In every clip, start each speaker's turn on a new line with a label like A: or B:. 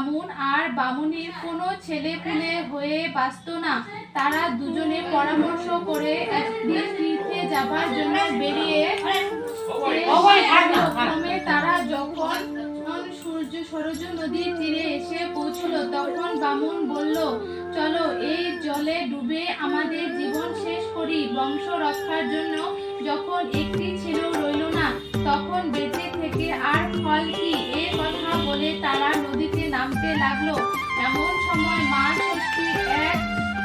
A: বামুন আর বামুনির কোনো ছেলে পুলে হয়ে বাঁচত না। তারা দুজনে পরামর্শ করে একদিন তীর্থে যাবার জন্য বেরিয়ে ক্রমে তারা যখন সরজু নদীর তীরে এসে পৌঁছল, তখন বামুন বলল, চলো এই জলে ডুবে আমাদের জীবন শেষ করি। বংশ রক্ষার জন্য যখন একটি ছেলেও রইল না, তখন বেঁচে থেকে আর ফল কি? এ কথা বলে তারা নদীতে নামতে লাগলো। এমন সময় মা ষষ্ঠীর এক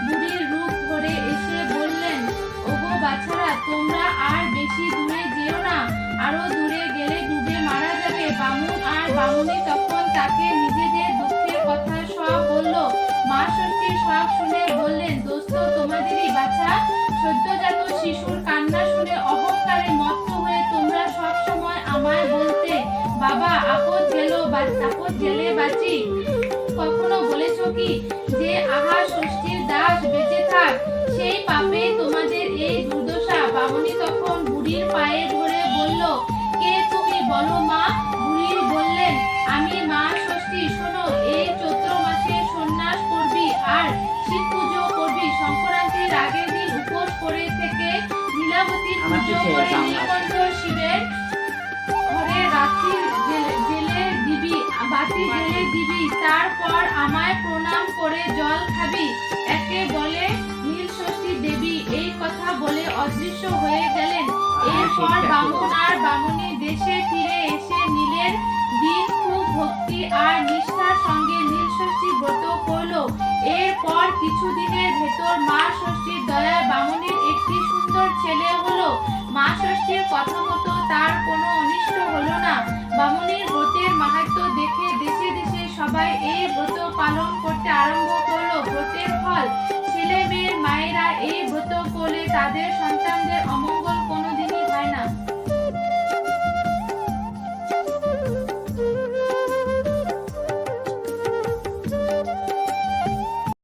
A: বুড়ির রূপ ধরে এসে বললেন, ওগো বাছারা, তোমরা আর বেশি দূরে যেও না, আরো দূরে গেলে ডুবে মারা যাবে। বামুন আর বামুনি তখন তাকে নিজেদের দুঃখের কথা সব বলল। মা ষষ্ঠী সব শুনে বললেন, দোস্ত, তোমাদেরই বাছা সদ্যজাত শিশুর কান্না শুনে অহংকারে মত্ত হয়ে তোমরা সব সময় আমায় বলতে, বাবা আপদ গেলে বাঁচি। কখনো বলেছ কি যে আহা ষষ্ঠীর দাস বেঁচে থাক? সেই পাপে তোমাদের এই দুর্দশা। বামুনি তখন বুড়ির পায়ে ধরে বলল, কে তুমি বলো মা? বুড়ি বললেন, আমি মা ষষ্ঠী। শোনো, এই চৈত্র মাসে সন্ন্যাস করবি আর শিব পুজো করবি। সংক্রান্তির আগের দিন উপোস করে থেকে লীলাবতীর পুজো করে নীলকণ্ঠ শিবের ঘরে বাতি জেলে দিবি। তারপর আমায় প্রণাম করে জল খাবি। একে বলে নীল ষষ্ঠী দেবী। এই কথা বলে অদৃশ্য হয়ে গেলেন। এরপর বামুন আর বামুনি দেশে ফিরে এসে নীলের দিন খুব ভক্তি আর নিষ্ঠার সঙ্গে নীল ষষ্ঠী ব্রত করল। এরপর কিছুদিনের ভেতর মা ষষ্ঠীর দয়ায় বামুনির একটি সুন্দর ছেলে হলো। মা ষষ্ঠীর কথা মতো তার কোনো অনিষ্ট হলো না। বামুনির ব্রতের মাহাত্ম্য দেখে দেশে দেশে সবাই এই ব্রত পালন করতে আরম্ভ করলো। ব্রতের ফল, ছেলে মেয়ের মায়েরা এই ব্রত করলে তাদের